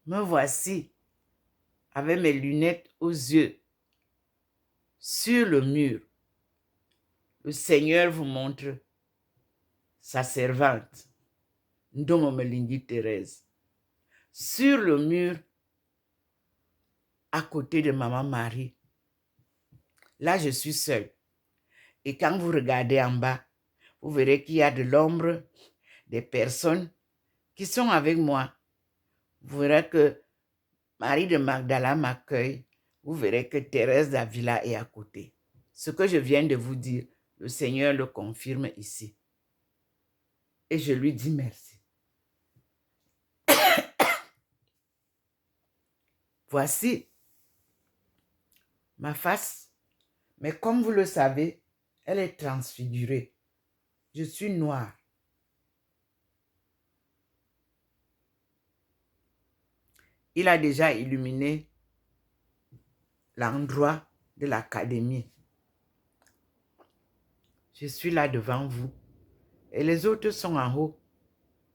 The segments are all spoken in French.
Me voici avec mes lunettes aux yeux sur le mur. Le Seigneur vous montre sa servante, Ndomo Melingi Thérèse, sur le mur à côté de Maman Marie. Là, je suis seule. Et quand vous regardez en bas, vous verrez qu'il y a de l'ombre, des personnes qui sont avec moi. Vous verrez que Marie de Magdala m'accueille. Vous verrez que Thérèse d'Avila est à côté. Ce que je viens de vous dire, le Seigneur le confirme ici. Et je lui dis merci. Voici ma face. Mais comme vous le savez, elle est transfigurée. Je suis noire. Il a déjà illuminé l'endroit de l'académie. Je suis là devant vous. Et les autres sont en haut.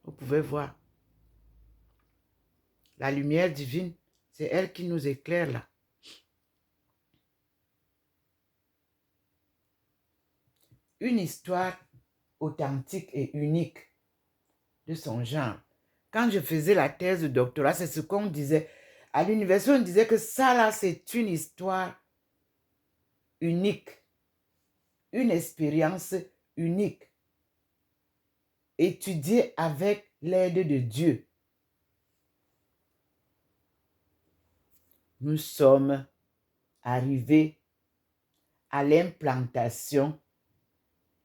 Vous pouvez voir. La lumière divine, c'est elle qui nous éclaire là. Une histoire authentique et unique de son genre. Quand je faisais la thèse de doctorat, c'est ce qu'on disait. À l'université, on disait que ça là, c'est une histoire unique. Une expérience unique. Étudiée avec l'aide de Dieu. Nous sommes arrivés à l'implantation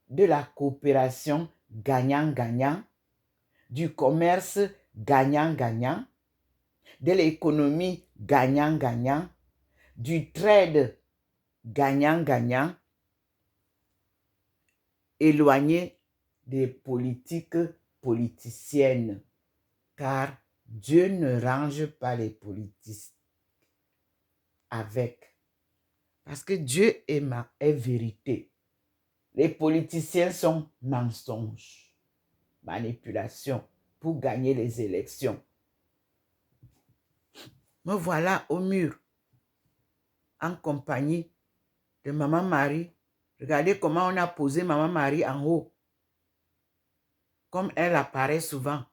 de la coopération gagnant-gagnant, du commerce gagnant-gagnant, de l'économie gagnant-gagnant, du trade gagnant-gagnant, éloigné des politiques politiciennes, car Dieu ne range pas les politiques avec. Parce que Dieu est vérité. Les politiciens sont mensonges, manipulation pour gagner les élections. Me voilà au mur, en compagnie de Maman Marie. Regardez comment on a posé Maman Marie en haut. Comme elle apparaît souvent.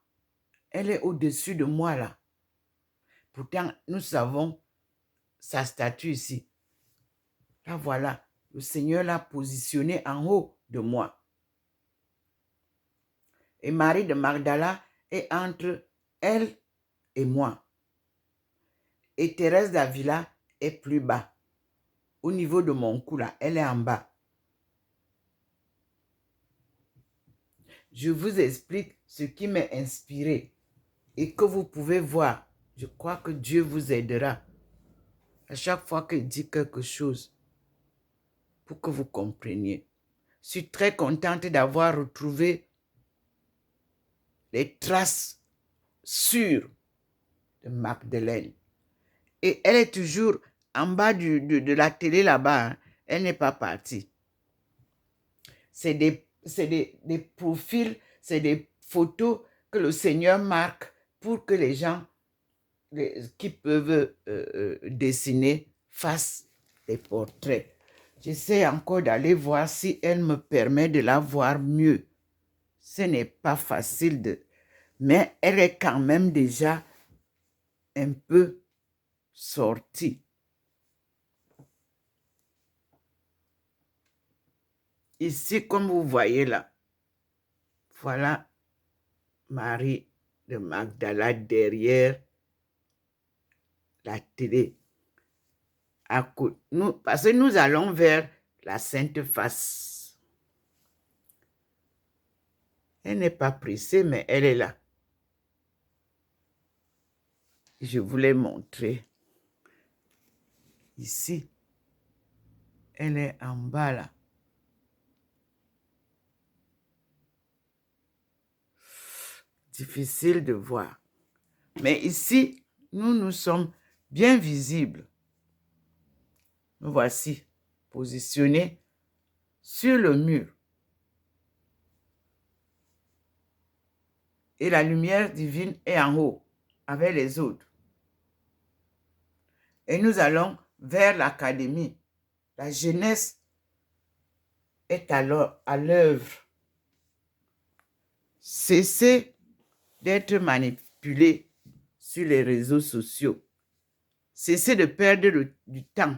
Elle est au-dessus de moi là. Pourtant, nous savons sa statue ici. Là, voilà. Le Seigneur l'a positionnée en haut de moi. Et Marie de Magdala est entre elle et moi. Et Thérèse d'Avila est plus bas. Au niveau de mon cou là, elle est en bas. Je vous explique ce qui m'a inspiré et que vous pouvez voir. Je crois que Dieu vous aidera à chaque fois qu'il dit quelque chose pour que vous compreniez. Je suis très contente d'avoir retrouvé les traces sûres de Magdeleine. Et elle est toujours en bas de la télé là-bas. Hein. Elle n'est pas partie. C'est des profils, c'est des photos que le Seigneur marque pour que les gens qui peuvent dessiner fassent des portraits. J'essaie encore d'aller voir si elle me permet de la voir mieux. Ce n'est pas facile mais elle est quand même déjà un peu sortie. Ici, comme vous voyez là, voilà Marie de Magdala derrière la télé. Parce que nous allons vers la Sainte Face. Elle n'est pas pressée, mais elle est là. Je voulais montrer. Ici, elle est en bas là. Difficile de voir. Mais ici, nous sommes bien visibles. Nous voici positionnés sur le mur. Et la lumière divine est en haut avec les autres. Et nous allons vers l'académie. La jeunesse est à l'œuvre. Cessez d'être manipulé sur les réseaux sociaux. Cessez de perdre du temps.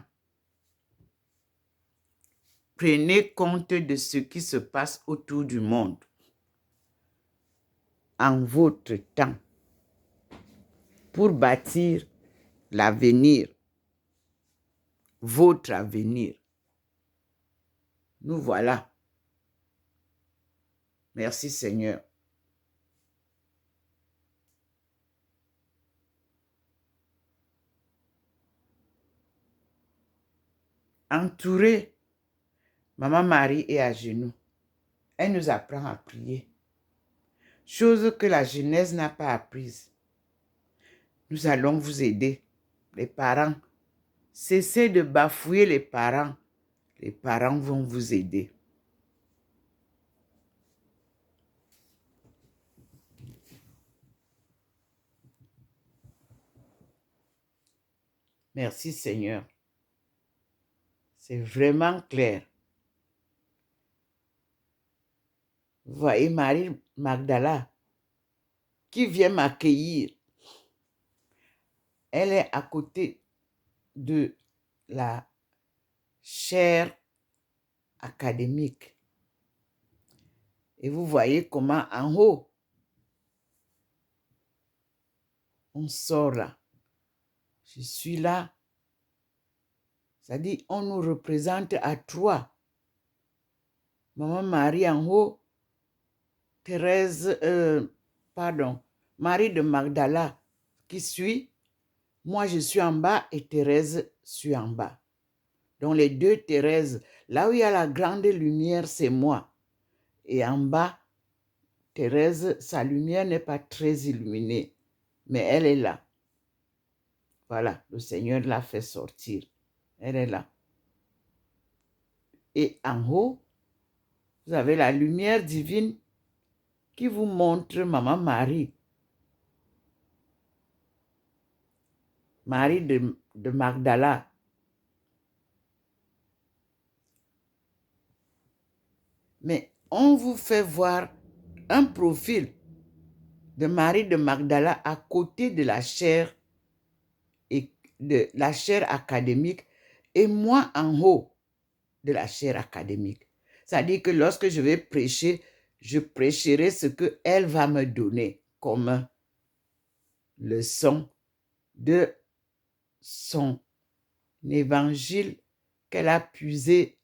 Prenez compte de ce qui se passe autour du monde en votre temps pour bâtir l'avenir, votre avenir. Nous voilà. Merci Seigneur. Entourée, Maman Marie est à genoux. Elle nous apprend à prier. Chose que la jeunesse n'a pas apprise. Nous allons vous aider, les parents. Cessez de bafouer les parents. Les parents vont vous aider. Merci Seigneur. C'est vraiment clair. Vous voyez Marie Magdala qui vient m'accueillir. Elle est à côté de la chaire académique. Et vous voyez comment en haut, on sort là. Je suis là. C'est-à-dire, on nous représente à trois. Maman Marie en haut, Marie de Magdala qui suit. Moi, je suis en bas et Thérèse suit en bas. Donc, les deux Thérèse, là où il y a la grande lumière, c'est moi. Et en bas, Thérèse, sa lumière n'est pas très illuminée, mais elle est là. Voilà, le Seigneur l'a fait sortir. Elle est là. Et en haut, vous avez la lumière divine qui vous montre Maman Marie. Marie de Magdala. Mais on vous fait voir un profil de Marie de Magdala à côté de la chaire académique et moi en haut de la chaire académique. C'est-à-dire que lorsque je vais prêcher, je prêcherai ce qu'elle va me donner comme leçon de son évangile qu'elle a puisé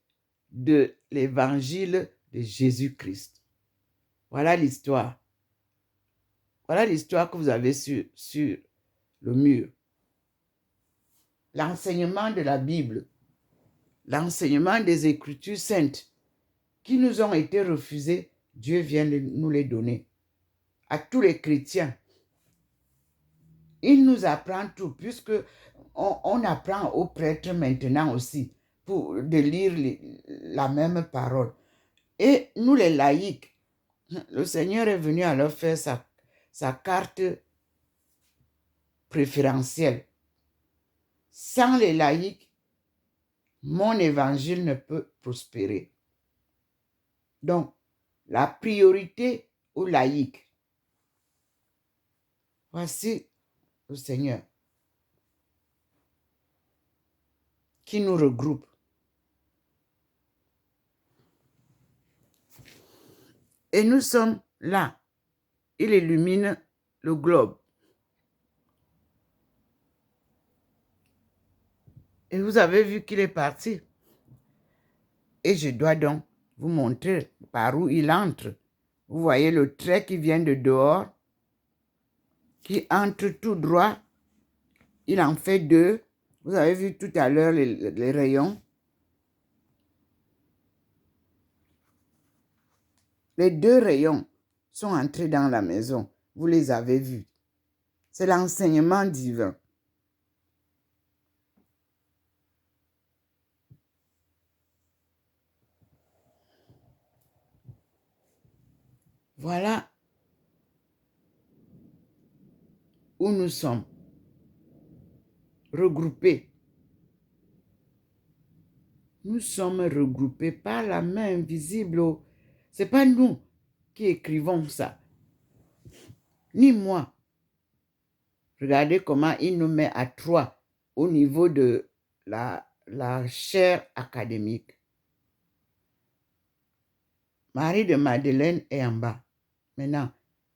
de l'évangile de Jésus-Christ. Voilà l'histoire. Voilà l'histoire que vous avez sur le mur. L'enseignement de la Bible, l'enseignement des Écritures saintes qui nous ont été refusés, Dieu vient nous les donner à tous les chrétiens. Il nous apprend tout, puisque on apprend aux prêtres maintenant aussi de lire la même parole. Et nous les laïcs, le Seigneur est venu à leur faire sa carte préférentielle. Sans les laïcs, mon évangile ne peut prospérer. Donc, la priorité aux laïcs. Voici le Seigneur qui nous regroupe. Et nous sommes là. Il illumine le globe. Et vous avez vu qu'il est parti. Et je dois donc vous montrer par où il entre. Vous voyez le trait qui vient de dehors, qui entre tout droit. Il en fait deux. Vous avez vu tout à l'heure les rayons. Les deux rayons sont entrés dans la maison. Vous les avez vus. C'est l'enseignement divin. Voilà où nous sommes regroupés. nous sommes regroupés par la main invisible. Ce n'est pas nous qui écrivons ça, ni moi. Regardez comment il nous met à 3 au niveau de la chaire académique. Marie de Madeleine est en bas. Maintenant,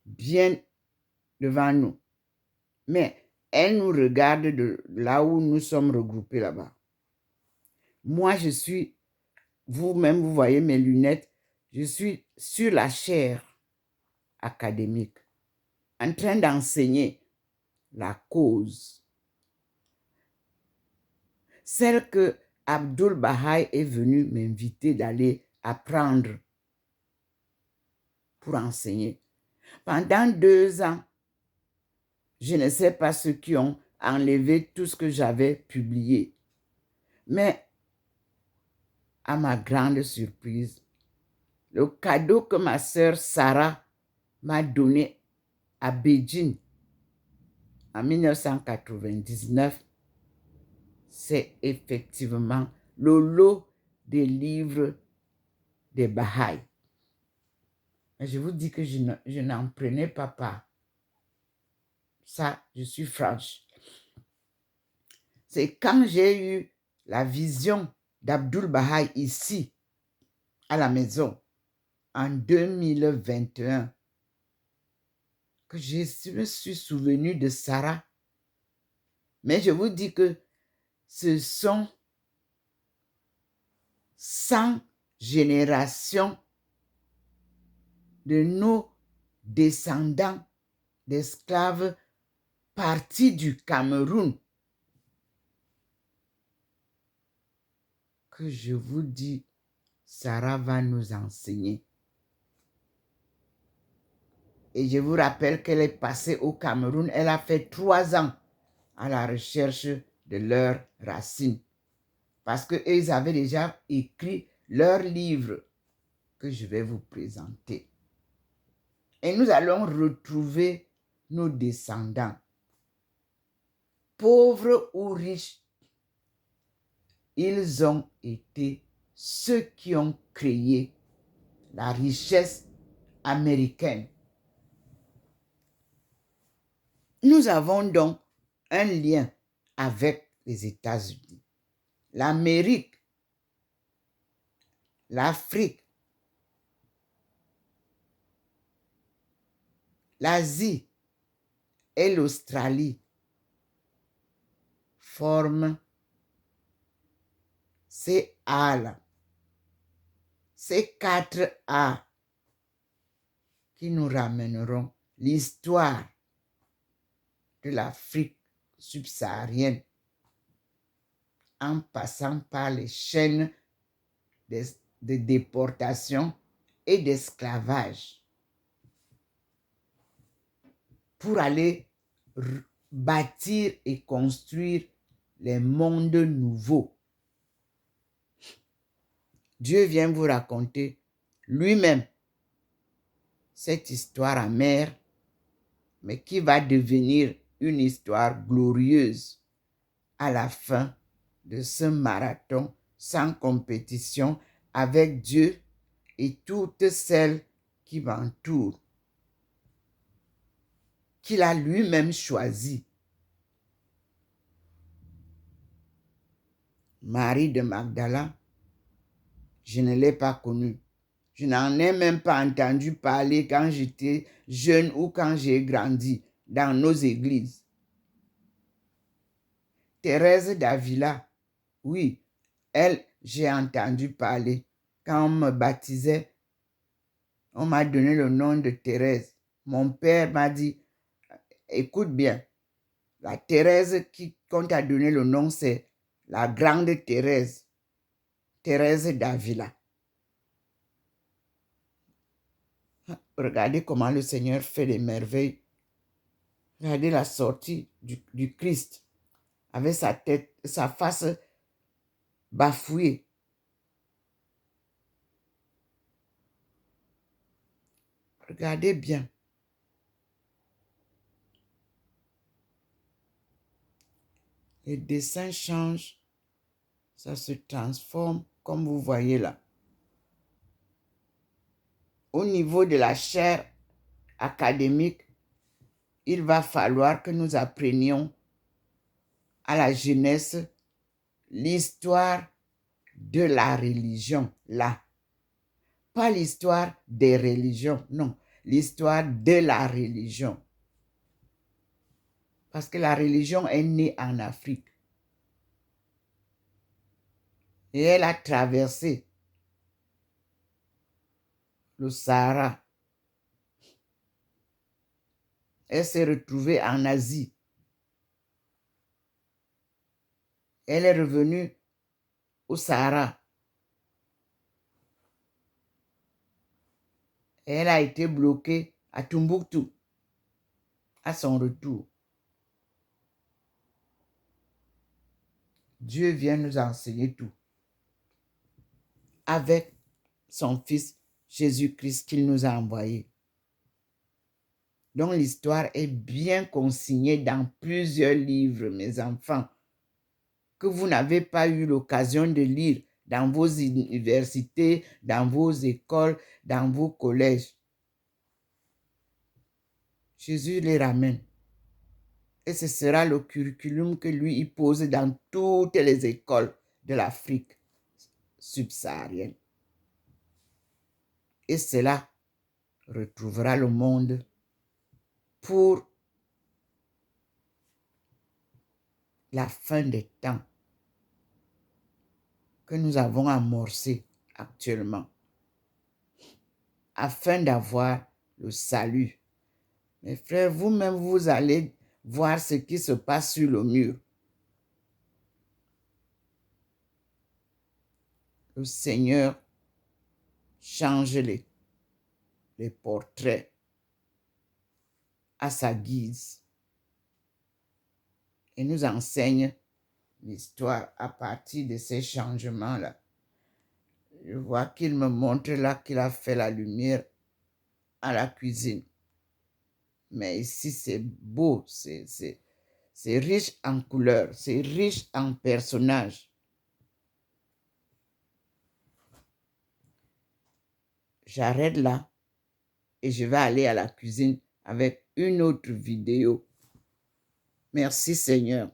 bien devant nous. Mais elle nous regarde de là où nous sommes regroupés là-bas. Moi, je suis, vous-même, vous voyez mes lunettes, je suis sur la chaire académique, en train d'enseigner la cause. Celle que Abdul Baha'i est venu m'inviter d'aller apprendre pour enseigner. Pendant 2 ans, je ne sais pas ceux qui ont enlevé tout ce que j'avais publié. Mais, à ma grande surprise, le cadeau que ma sœur Sarah m'a donné à Beijing en 1999, c'est effectivement le lot des livres des Baha'i. Mais je vous dis que je n'en prenais pas part. Ça, je suis franche. C'est quand j'ai eu la vision d'Abdul Baha'i ici, à la maison, en 2021, que je me suis souvenu de Sarah. Mais je vous dis que ce sont 100 générations de nos descendants d'esclaves partis du Cameroun que je vous dis, Sarah va nous enseigner. Et je vous rappelle qu'elle est passée au Cameroun. Elle a fait 3 ans à la recherche de leurs racines. Parce qu'ils avaient déjà écrit leur livre que je vais vous présenter. Et nous allons retrouver nos descendants. Pauvres ou riches, ils ont été ceux qui ont créé la richesse américaine. Nous avons donc un lien avec les États-Unis, l'Amérique, l'Afrique, l'Asie et l'Australie forment ces A-là, ces 4 A qui nous ramèneront l'histoire de l'Afrique subsaharienne en passant par les chaînes de déportation et d'esclavage pour aller bâtir et construire les mondes nouveaux. Dieu vient vous raconter lui-même cette histoire amère, mais qui va devenir une histoire glorieuse à la fin de ce marathon sans compétition avec Dieu et toutes celles qui m'entourent, qu'il a lui-même choisi. Marie de Magdala, je ne l'ai pas connue. Je n'en ai même pas entendu parler quand j'étais jeune ou quand j'ai grandi dans nos églises. Thérèse d'Avila, oui, elle, j'ai entendu parler. Quand on me baptisait, on m'a donné le nom de Thérèse. Mon père m'a dit, écoute bien, la Thérèse qu'on t'a donné le nom, c'est la grande Thérèse, Thérèse d'Avila. Regardez comment le Seigneur fait des merveilles. Regardez la sortie du Christ avec sa tête, sa face bafouée. Regardez bien. Les dessins changent, ça se transforme comme vous voyez là. Au niveau de la chaire académique, il va falloir que nous apprenions à la jeunesse l'histoire de la religion, là. Pas l'histoire des religions, non. L'histoire de la religion. Parce que la religion est née en Afrique. Et elle a traversé le Sahara. Elle s'est retrouvée en Asie. Elle est revenue au Sahara. Et elle a été bloquée à Tombouctou à son retour. Dieu vient nous enseigner tout avec son Fils Jésus-Christ qu'il nous a envoyé. Donc l'histoire est bien consignée dans plusieurs livres, mes enfants, que vous n'avez pas eu l'occasion de lire dans vos universités, dans vos écoles, dans vos collèges. Jésus les ramène. Et ce sera le curriculum que lui il pose dans toutes les écoles de l'Afrique subsaharienne. Et cela retrouvera le monde pour la fin des temps que nous avons amorcé actuellement, afin d'avoir le salut. Mes frères, vous-même, vous allez voir ce qui se passe sur le mur. Le Seigneur change les portraits à sa guise et nous enseigne l'histoire à partir de ces changements-là. Je vois qu'il me montre là qu'il a fait la lumière à la cuisine. Mais ici, c'est beau, c'est riche en couleurs, c'est riche en personnages. J'arrête là et je vais aller à la cuisine avec une autre vidéo. Merci Seigneur.